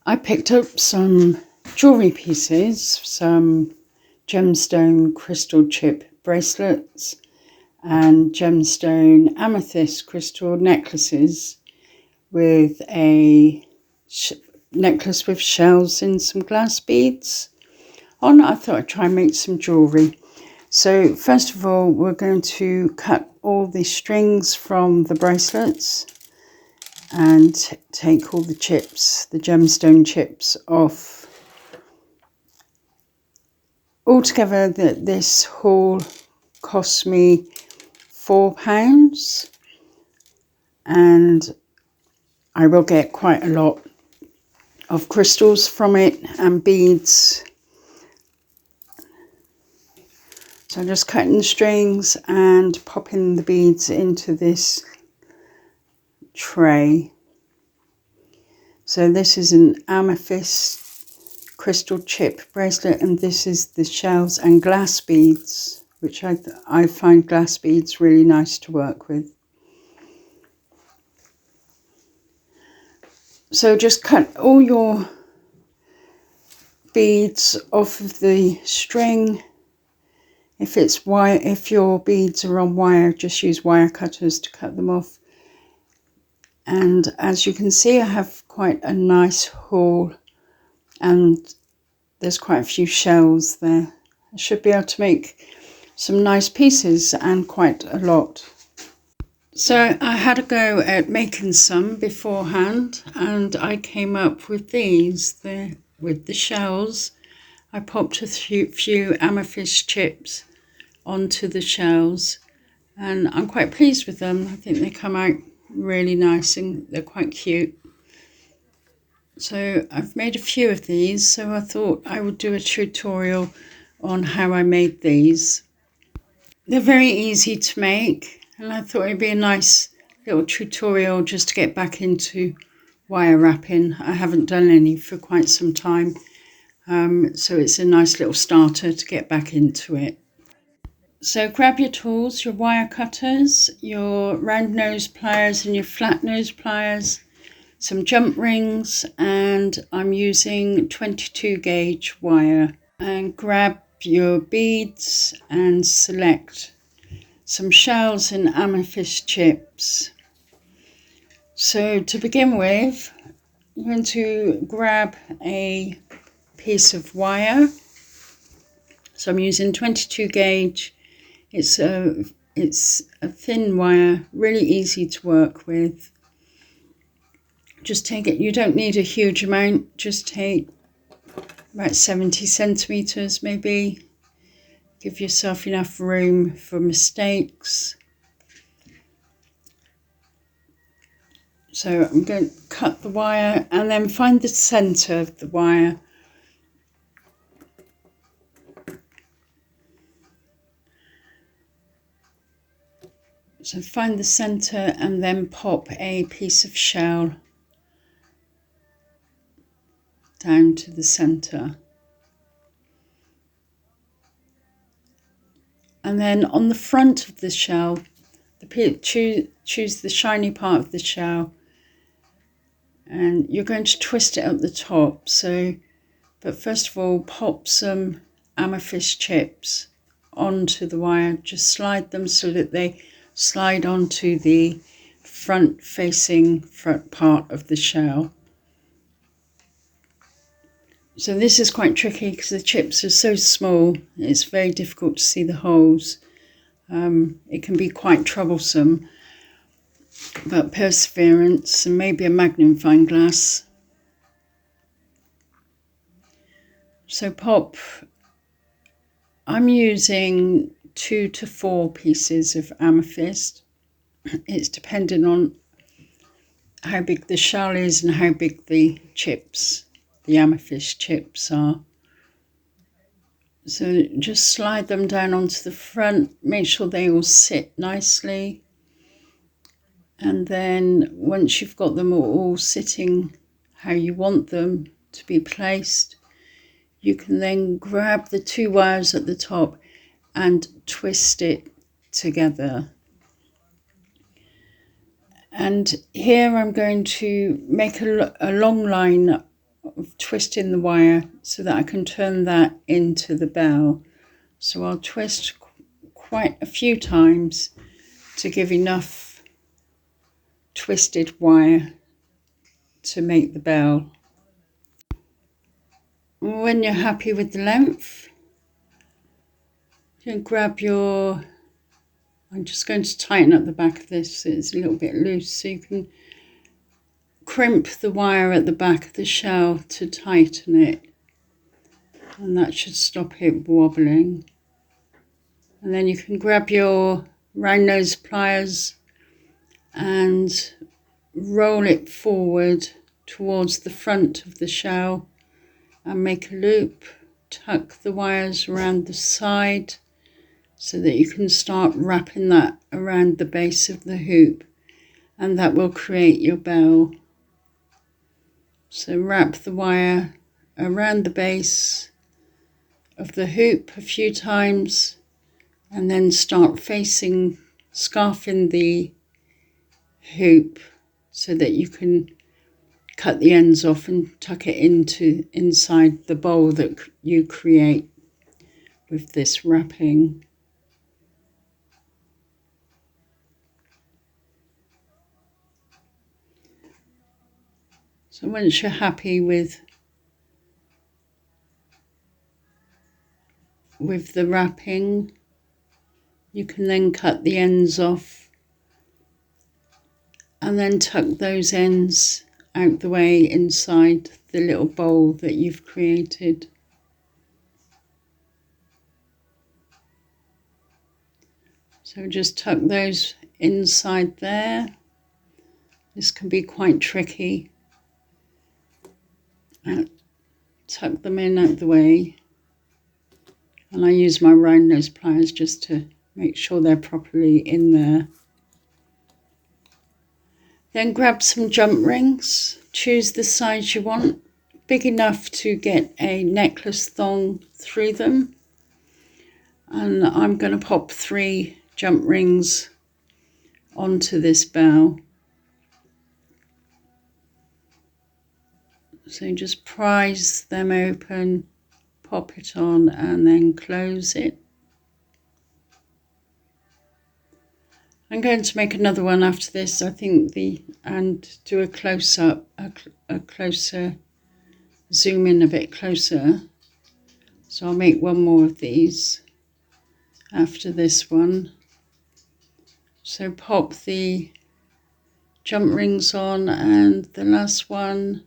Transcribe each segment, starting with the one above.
I picked up some jewellery pieces, some gemstone crystal chip bracelets and gemstone amethyst crystal necklaces with a necklace with shells and some glass beads on. I thought I'd try and make some jewellery. So first of all, we're going to cut all the strings from the bracelets and take all the chips, the gemstone chips off. Altogether, this haul cost me £4, and I will get quite a lot of crystals from it and beads. So I'm just cutting the strings and popping the beads into this tray. So this is an amethyst crystal chip bracelet, and this is the shells and glass beads, which I find glass beads really nice to work with. So just cut all your beads off of the string. If your beads are on wire, just use wire cutters to cut them off. And as you can see, I have quite a nice haul, and there's quite a few shells there. I should be able to make some nice pieces, and quite a lot. So I had a go at making some beforehand, and I came up with these with the shells. I popped a few amethyst chips onto the shells, and I'm quite pleased with them. I think they come out really nice and they're quite cute. So I've made a few of these, so I thought I would do a tutorial on how I made these. They're very easy to make, and I thought it'd be a nice little tutorial just to get back into wire wrapping. I haven't done any for quite some time, so it's a nice little starter to get back into it. So grab your tools, your wire cutters, your round nose pliers and your flat nose pliers, some jump rings, and I'm using 22 gauge wire. And grab your beads and select some shells and amethyst chips. So to begin with, I'm going to grab a piece of wire. So I'm using 22 gauge. It's a thin wire, really easy to work with. Just take it, you don't need a huge amount, just take about 70 centimetres maybe. Give yourself enough room for mistakes. So I'm going to cut the wire and then find the centre of the wire. So find the centre and then pop a piece of shell down to the centre. And then on the front of the shell, choose the shiny part of the shell, and you're going to twist it at the top. But first of all, pop some amethyst chips onto the wire. Just slide them so that they slide onto the front part of the shell. So this is quite tricky because the chips are so small, it's very difficult to see the holes. It can be quite troublesome, but perseverance and maybe a magnifying glass. So I'm using 2 to 4 pieces of amethyst. It's dependent on how big the shell is and how big the amethyst chips are. So just slide them down onto the front, make sure they all sit nicely. And then once you've got them all sitting how you want them to be placed, you can then grab the 2 wires at the top and twist it together. And here I'm going to make a long line of twisting the wire so that I can turn that into the bell. So I'll twist quite a few times to give enough twisted wire to make the bell. When you're happy with the length, you can grab your, I'm just going to tighten up the back of this so it's a little bit loose, so you can crimp the wire at the back of the shell to tighten it, and that should stop it wobbling. And then you can grab your round nose pliers and roll it forward towards the front of the shell and make a loop. Tuck the wires around the side so that you can start wrapping that around the base of the hoop, and that will create your bell. So wrap the wire around the base of the hoop a few times and then start scarfing the hoop so that you can cut the ends off and tuck it inside the bowl that you create with this wrapping. So once you're happy with the wrapping, you can then cut the ends off and then tuck those ends out the way inside the little bowl that you've created. So just tuck those inside there. This can be quite tricky. Tuck them in out the way, and I use my round nose pliers just to make sure they're properly in there. Then grab some jump rings, choose the size you want, big enough to get a necklace thong through them, and I'm going to pop 3 jump rings onto this bell. So just prise them open, pop it on and then close it. I'm going to make another one after this, I think, and do a close-up, a closer, zoom in a bit closer. So I'll make one more of these after this one. So pop the jump rings on, and the last one.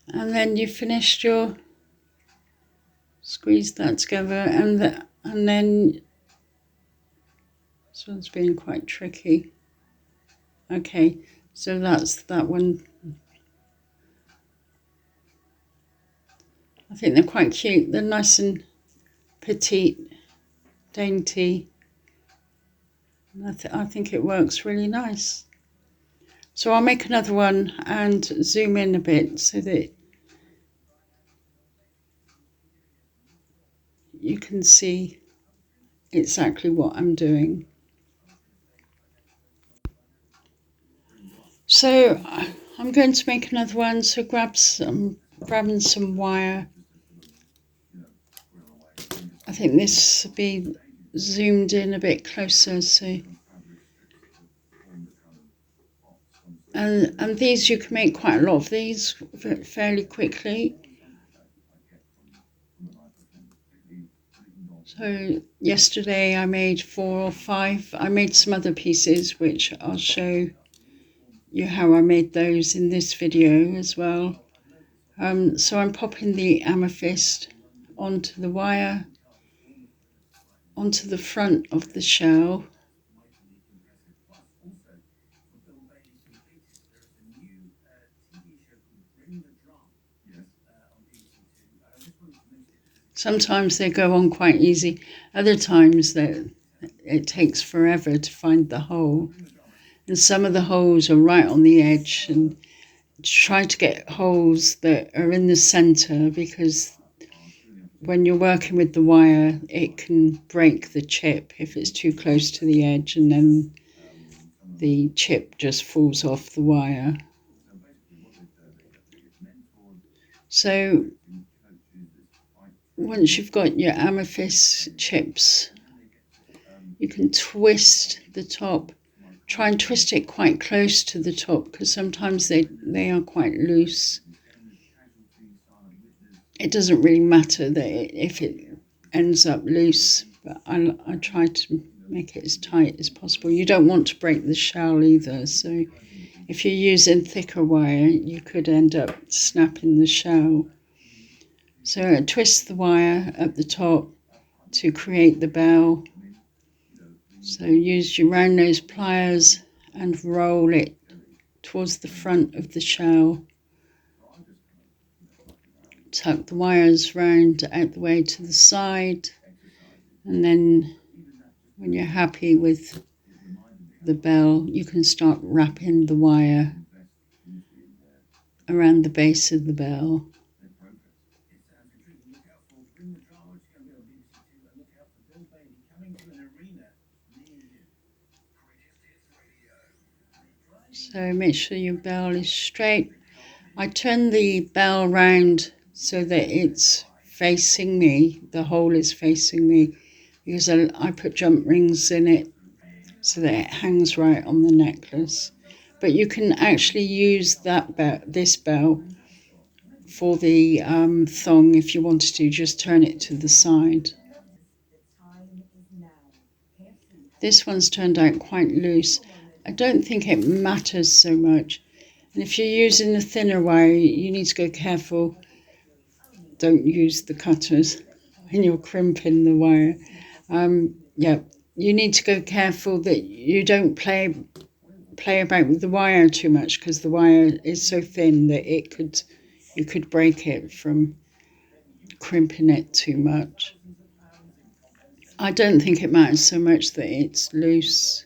And then you finished your, squeeze that together, and then, this one's been quite tricky. Okay, so that's that one. I think they're quite cute. They're nice and petite, dainty. And I think it works really nice. So I'll make another one and zoom in a bit so that you can see exactly what I'm doing. So I'm going to make another one, so grabbing some wire. I think this will be zoomed in a bit closer, so and these, you can make quite a lot of these fairly quickly. So yesterday I made 4 or 5. I made some other pieces which I'll show you how I made those in this video as well. So I'm popping the amethyst onto the wire, onto the front of the shell. Sometimes they go on quite easy, other times it takes forever to find the hole. And some of the holes are right on the edge, and try to get holes that are in the centre, because when you're working with the wire, it can break the chip if it's too close to the edge, and then the chip just falls off the wire. So once you've got your amethyst chips, you can twist the top. Try and twist it quite close to the top, because sometimes they are quite loose. It doesn't really matter if it ends up loose, but I try to make it as tight as possible. You don't want to break the shell either, so if you're using thicker wire, you could end up snapping the shell. So twist the wire at the top to create the bell. So use your round nose pliers and roll it towards the front of the shell. Tuck the wires round out the way to the side, and then when you're happy with the bell, you can start wrapping the wire around the base of the bell. So make sure your bell is straight. I turn the bell round so that it's facing me, the hole is facing me, because I put jump rings in it so that it hangs right on the necklace. But you can actually use this bell for the thong if you wanted to. Just turn it to the side. This one's turned out quite loose. I don't think it matters so much. And if you're using the thinner wire, you need to go careful. Don't use the cutters when you're crimping the wire. Yeah, you need to go careful that you don't play about with the wire too much, because the wire is so thin that you could break it from crimping it too much. I don't think it matters so much that it's loose,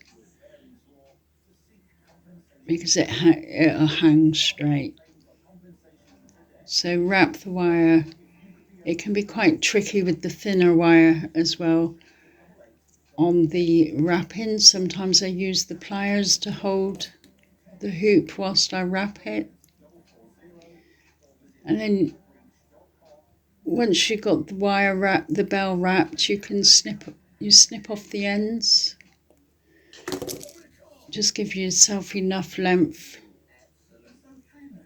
because it'll hang straight. So wrap the wire. It can be quite tricky with the thinner wire as well. On the wrapping, sometimes I use the pliers to hold the hoop whilst I wrap it. And then once you've got the bell wrapped, you snip off the ends. Just give yourself enough length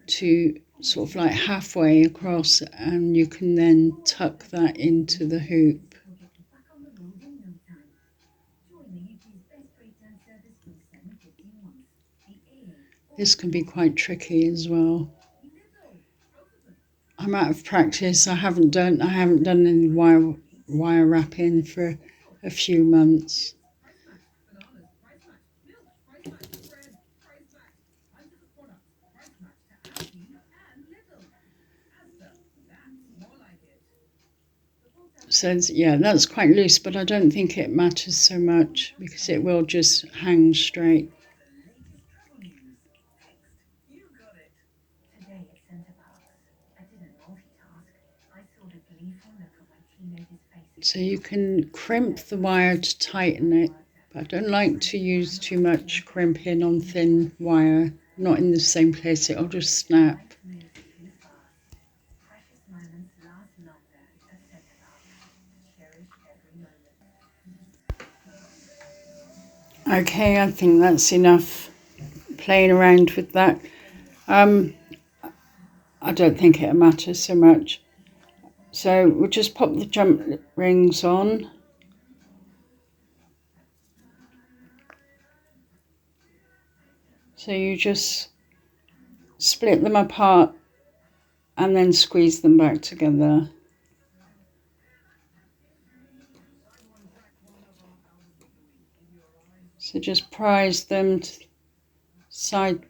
to sort of like halfway across, and you can then tuck that into the hoop. This can be quite tricky as well. I'm out of practice. I haven't done any wire wrapping for a few months. So yeah, that's quite loose, but I don't think it matters so much, because it will just hang straight. So you can crimp the wire to tighten it, but I don't like to use too much crimping on thin wire, not in the same place, it'll just snap. Okay, I think that's enough playing around with that. I don't think it'll matter so much. So we'll just pop the jump rings on. So you just split them apart and then squeeze them back together. So just prise them side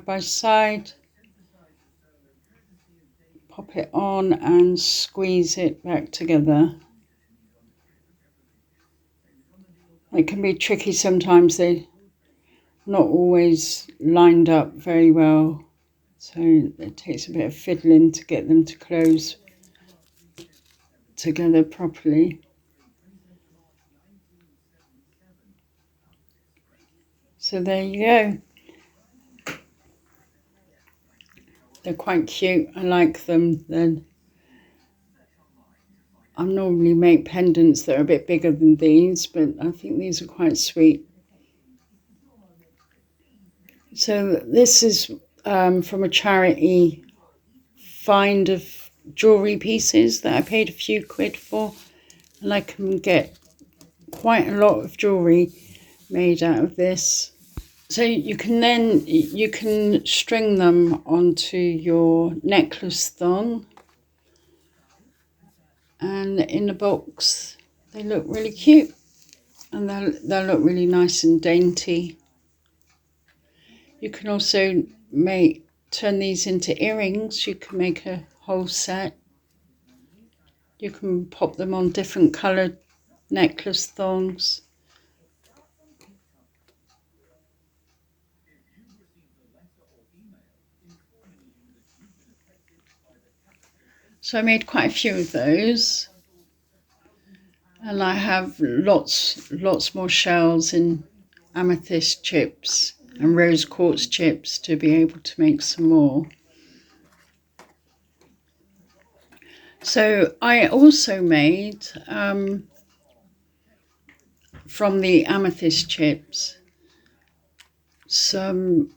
by side, pop it on and squeeze it back together. It can be tricky sometimes, they're not always lined up very well, so it takes a bit of fiddling to get them to close together properly. So there you go. They're quite cute. I like them. I normally make pendants that are a bit bigger than these, but I think these are quite sweet. So this is from a charity find of jewellery pieces that I paid a few quid for, and I can get quite a lot of jewellery made out of this. So you can string them onto your necklace thong, and in the box they look really cute, and they'll look really nice and dainty. You can also turn these into earrings. You can make a whole set. You can pop them on different coloured necklace thongs. So I made quite a few of those, and I have lots more shells in amethyst chips and rose quartz chips to be able to make some more. So I also made from the amethyst chips some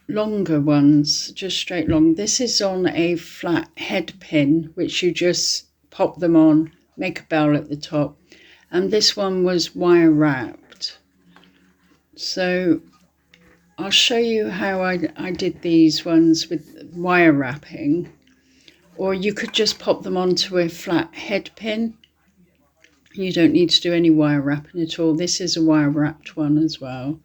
longer ones, just straight long. This is on a flat head pin, which you just pop them on, make a bell at the top, and this one was wire wrapped. So I'll show you how I did these ones with wire wrapping, or you could just pop them onto a flat head pin. You don't need to do any wire wrapping at all. This is a wire wrapped one as well.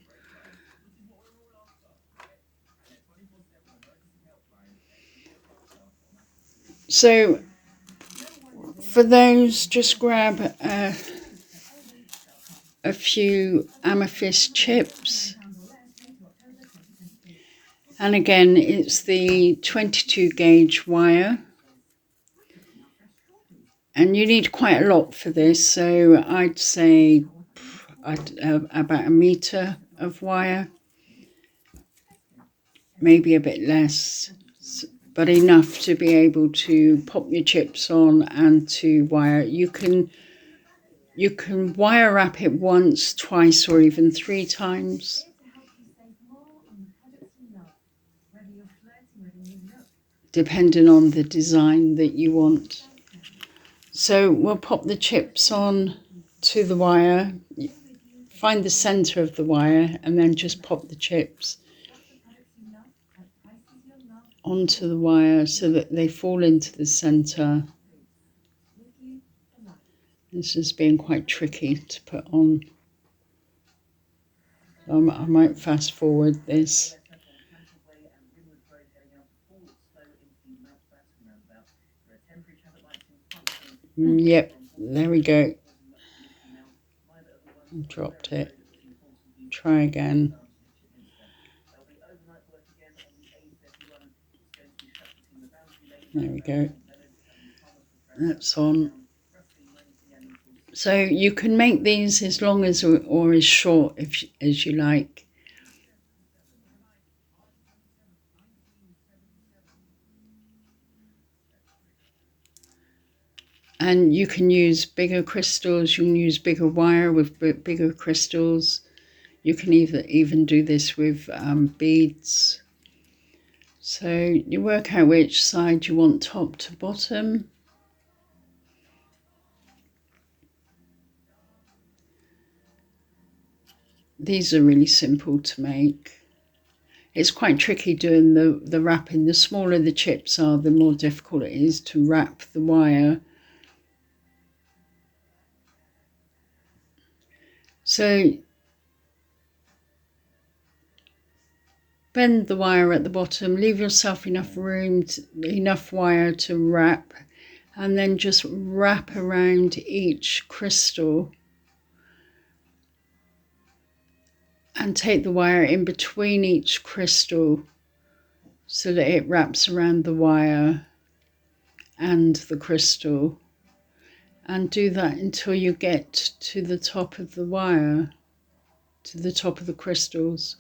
So for those, just grab a few amethyst chips, and again it's the 22 gauge wire, and you need quite a lot for this, so I'd say about a metre of wire, maybe a bit less, but enough to be able to pop your chips on and to wire. You can wire wrap it once, twice, or even 3 times. Depending on the design that you want. So we'll pop the chips on to the wire, find the centre of the wire, and then just pop the chips onto the wire so that they fall into the centre. This is being quite tricky to put on. I might fast forward this. Yep, there we go. Dropped it. Try again. There we go. That's on. So you can make these as long as or as short as you like. And you can use bigger crystals, you can use bigger wire with bigger crystals. You can even do this with beads. So you work out which side you want top to bottom. These are really simple to make. It's quite tricky doing the wrapping. The smaller the chips are, the more difficult it is to wrap the wire. So bend the wire at the bottom, leave yourself enough room, enough wire to wrap, and then just wrap around each crystal and take the wire in between each crystal so that it wraps around the wire and the crystal. and do that until you get to the top of the wire, to the top of the crystals.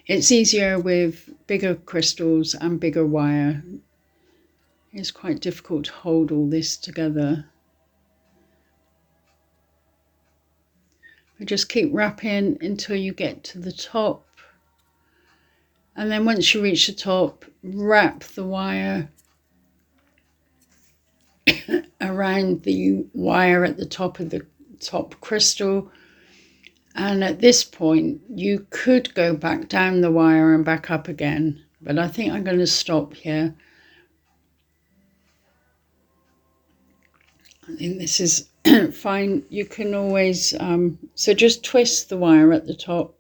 It's easier with bigger crystals and bigger wire. It's quite difficult to hold all this together. But just keep wrapping until you get to the top. And then once you reach the top, wrap the wire around the wire at the top of the top crystal. And at this point, you could go back down the wire and back up again. But I think I'm going to stop here. I think this is fine. You can always, so just twist the wire at the top.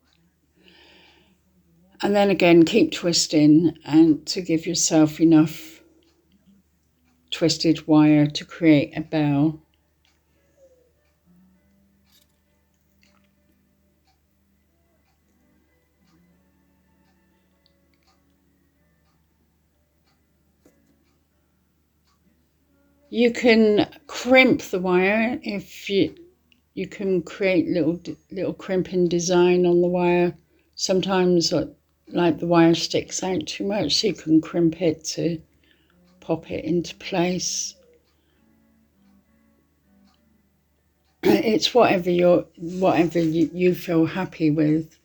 And then again, keep twisting and to give yourself enough twisted wire to create a bell. You can crimp the wire if you can create little crimping design on the wire. Sometimes like the wire sticks out too much, so you can crimp it to pop it into place. It's whatever you feel happy with.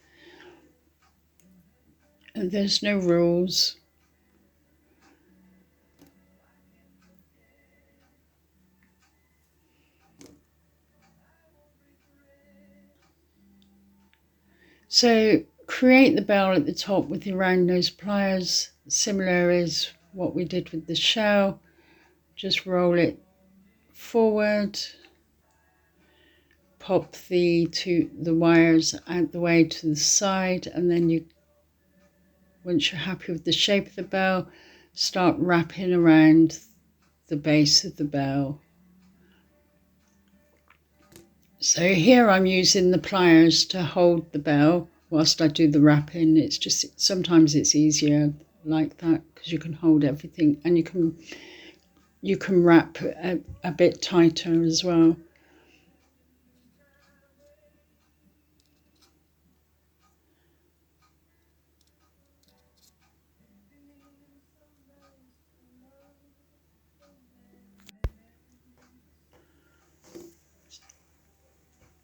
And there's no rules. So create the bell at the top with your round nose pliers, similar as what we did with the shell. Just roll it forward, pop the wires out the way to the side, and then once you're happy with the shape of the bell, start wrapping around the base of the bell. So here I'm using the pliers to hold the bell whilst I do the wrapping. It's just, sometimes it's easier like that because you can hold everything, and you can wrap a bit tighter as well.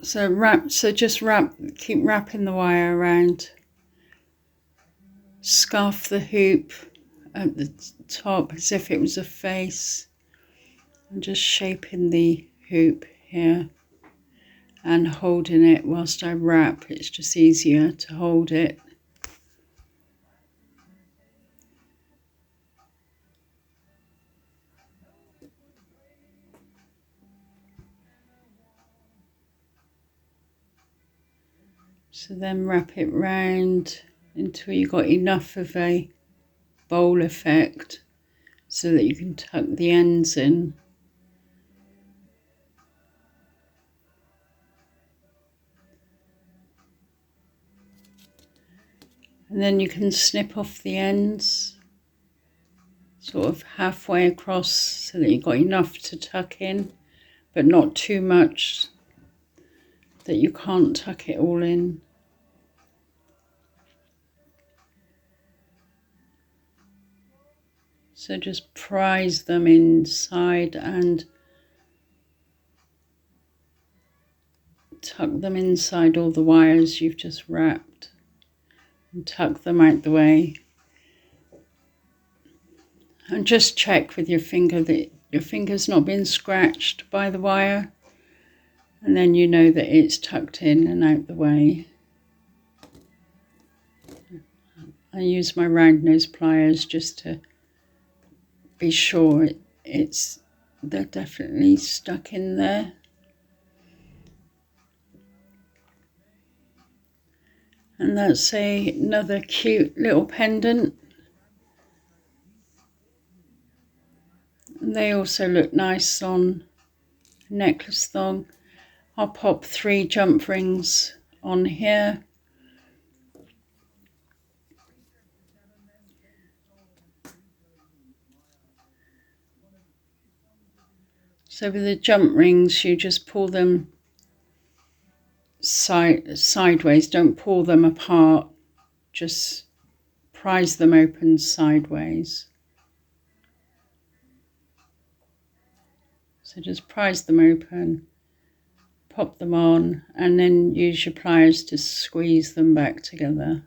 So just keep wrapping the wire around. Scarf the hoop at the top as if it was a face. I'm just shaping the hoop here and holding it whilst I wrap. It's just easier to hold it. So then wrap it round until you've got enough of a bowl effect so that you can tuck the ends in. And then you can snip off the ends, sort of halfway across, so that you've got enough to tuck in, but not too much that you can't tuck it all in. So just prise them inside and tuck them inside all the wires you've just wrapped and tuck them out the way. And just check with your finger that your finger's not been scratched by the wire, and then you know that it's tucked in and out the way. I use my round nose pliers just to be sure they're definitely stuck in there. And that's another cute little pendant. And they also look nice on a necklace thong. I'll pop 3 jump rings on here. So with the jump rings, you just pull them sideways, don't pull them apart, just prise them open sideways. So just prise them open, pop them on, and then use your pliers to squeeze them back together.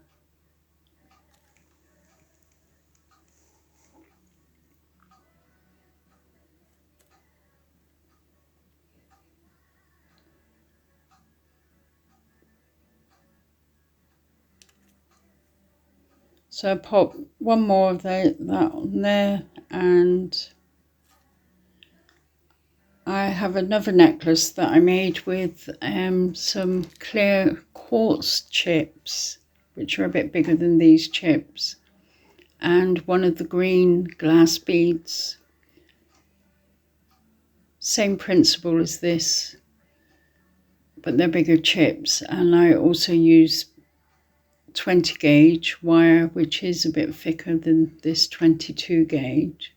So I pop one more of that on there, and I have another necklace that I made with some clear quartz chips, which are a bit bigger than these chips, and one of the green glass beads. Same principle as this, but they're bigger chips, and I also use 20 gauge wire, which is a bit thicker than this 22 gauge.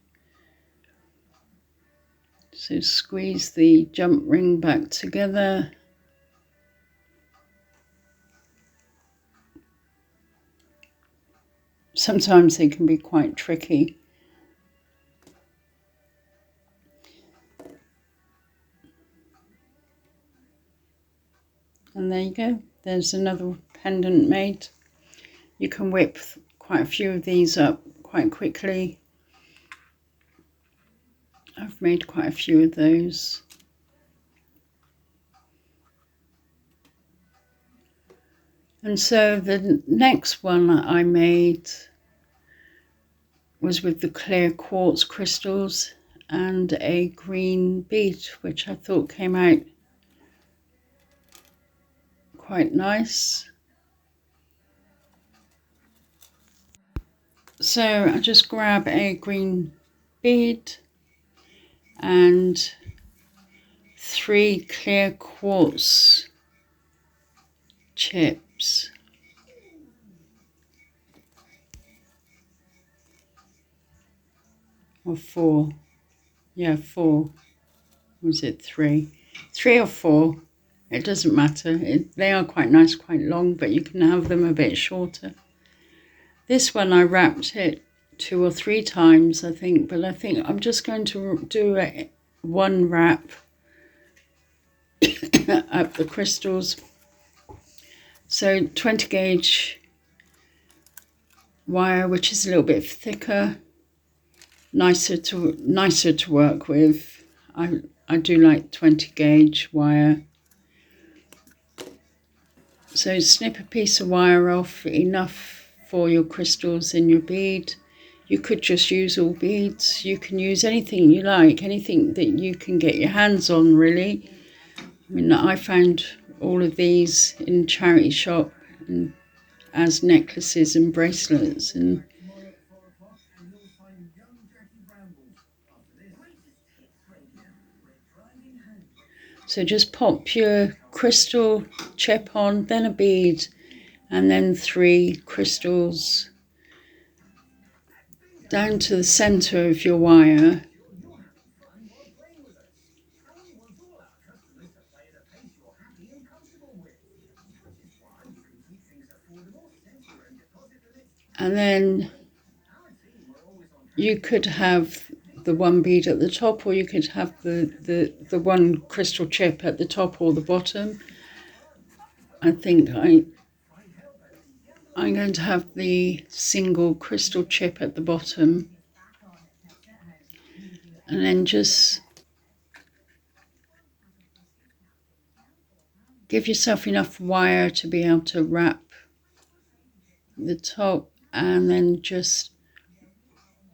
So squeeze the jump ring back together. Sometimes they can be quite tricky. And there you go, there's another pendant made. You can whip quite a few of these up quite quickly. I've made quite a few of those. And so the next one that I made was with the clear quartz crystals and a green bead, which I thought came out quite nice. So I just grab a green bead and 3 clear quartz chips. Or 4. Yeah, 4. Was it 3? 3 or 4. It doesn't matter. They are quite nice, quite long, but you can have them a bit shorter. This one I wrapped it 2 or 3 times, I think, but I think I'm just going to do one wrap up the crystals. So 20 gauge wire, which is a little bit thicker, nicer to work with. I do like 20 gauge wire. So snip a piece of wire off, enough for your crystals in your bead. You could just use all beads. You can use anything you like, anything that you can get your hands on, really. I mean, I found all of these in charity shop as necklaces and bracelets, and so just pop your crystal chip on, then a bead, and then 3 crystals down to the center of your wire. And then you could have the one bead at the top, or you could have the one crystal chip at the top or the bottom. I think I'm going to have the single crystal chip at the bottom, and then just give yourself enough wire to be able to wrap the top, and then just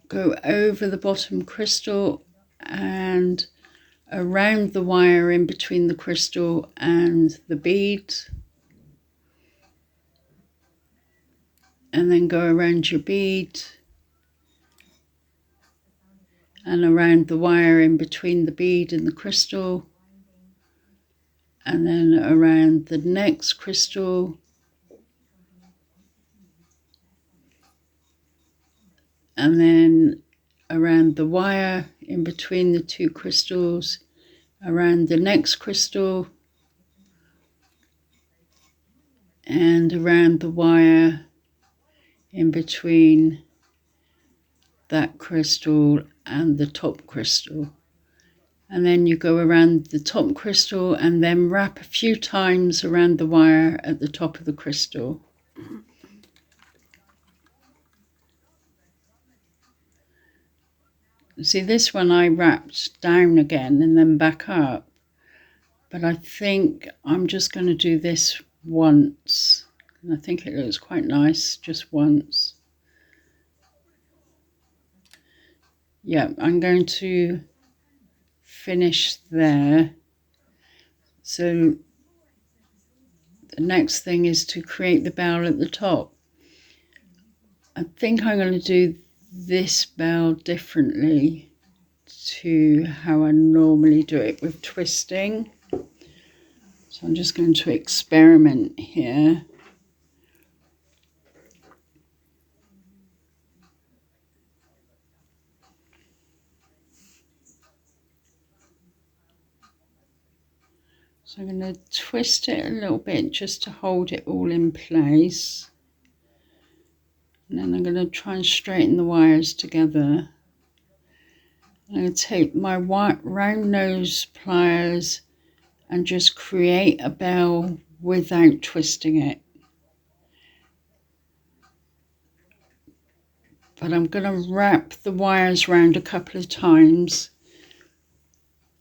go over the bottom crystal and around the wire in between the crystal and the bead, and then go around your bead and around the wire in between the bead and the crystal, and then around the next crystal, and then around the wire in between the 2 crystals, around the next crystal and around the wire in between that crystal and the top crystal. And then you go around the top crystal and then wrap a few times around the wire at the top of the crystal. See, this one I wrapped down again and then back up, but I think I'm just going to do this once, and I think it looks quite nice just once. Yeah, I'm going to finish there. So the next thing is to create the bell at the top. I think I'm going to do this bell differently to how I normally do it with twisting. So I'm just going to experiment here. So I'm going to twist it a little bit just to hold it all in place. And then I'm going to try and straighten the wires together. I'm going to take my round nose pliers and just create a bell without twisting it. But I'm going to wrap the wires round a couple of times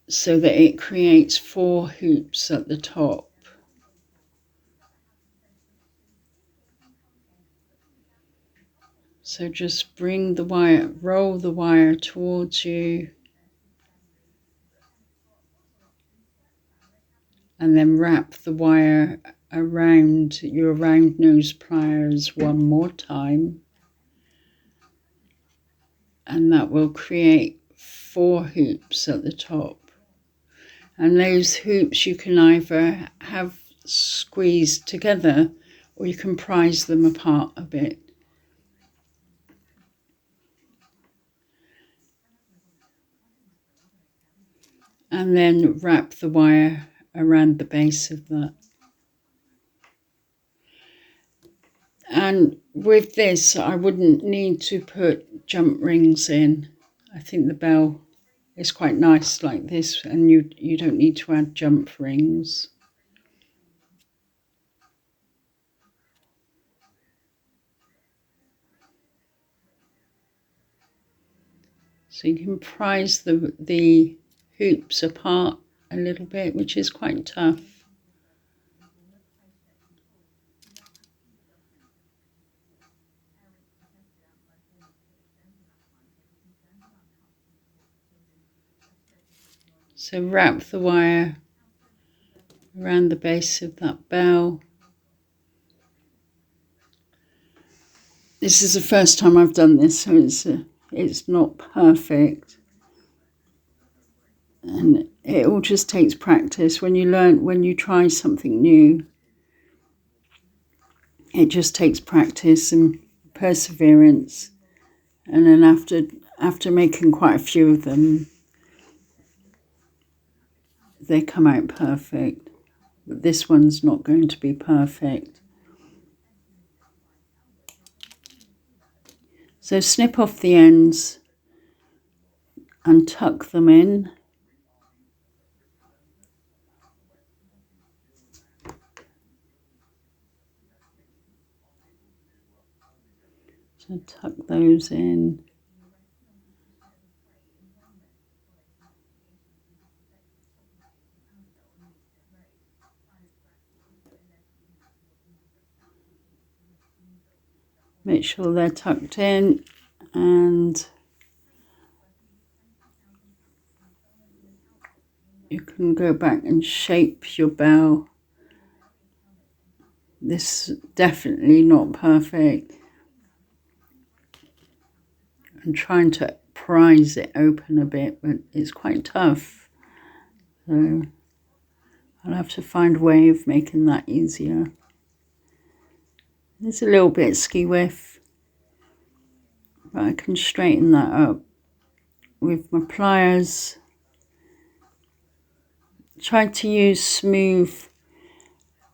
so that it creates 4 hoops at the top. So just bring the wire, roll the wire towards you, and then wrap the wire around your round nose pliers one more time. And that will create 4 hoops at the top. And those hoops you can either have squeezed together or you can prise them apart a bit. And then wrap the wire around the base of that. And with this, I wouldn't need to put jump rings in. I think the bell is quite nice like this, and you don't need to add jump rings. So you can prise the hoops apart a little bit, which is quite tough. So wrap the wire around the base of that bell. This is the first time I've done this, so it's not perfect. And it all just takes practice. When you try something new, it just takes practice and perseverance. And then after making quite a few of them, they come out perfect. But this one's not going to be perfect. So snip off the ends and tuck them in. So tuck those in. Make sure they're tucked in, and you can go back and shape your bell. This is definitely not perfect. I'm trying to prise it open a bit, but it's quite tough. So I'll have to find a way of making that easier. It's a little bit skew-whiff, but I can straighten that up with my pliers tried to use smooth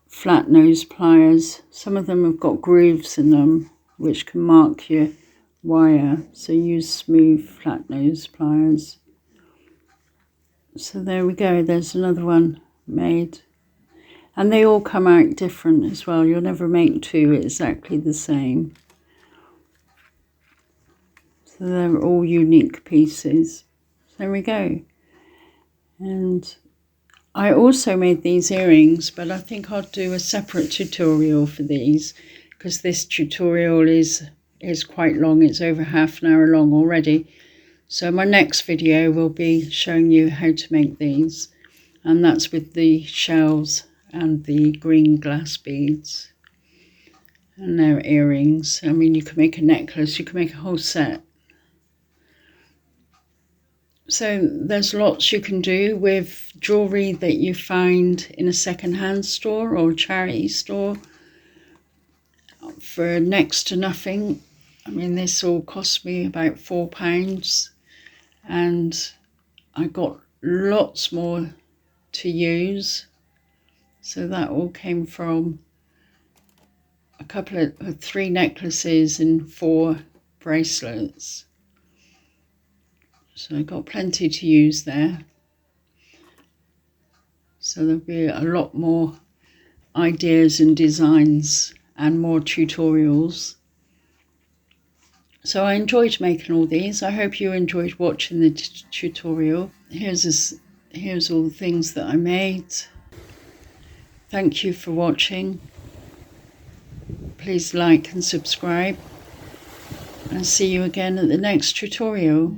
flat nose pliers. Some of them have got grooves in them which can mark your wire, so use smooth flat nose pliers. So there we go, there's another one made. And they all come out different as well. You'll never make two exactly the same. So they're all unique pieces. There we go. And I also made these earrings, but I think I'll do a separate tutorial for these because this tutorial is quite long. It's over half an hour long already. So my next video will be showing you how to make these, and that's with the shells and the green glass beads. And they're earrings. I mean, you can make a necklace, you can make a whole set. So there's lots you can do with jewellery that you find in a second-hand store or charity store for next to nothing. I mean, this all cost me about £4, and I got lots more to use. So that all came from a couple of 3 necklaces and 4 bracelets. So I got plenty to use there. So there'll be a lot more ideas and designs and more tutorials. So I enjoyed making all these. I hope you enjoyed watching the tutorial. Here's all the things that I made. Thank you for watching. Please like and subscribe, and see you again at the next tutorial.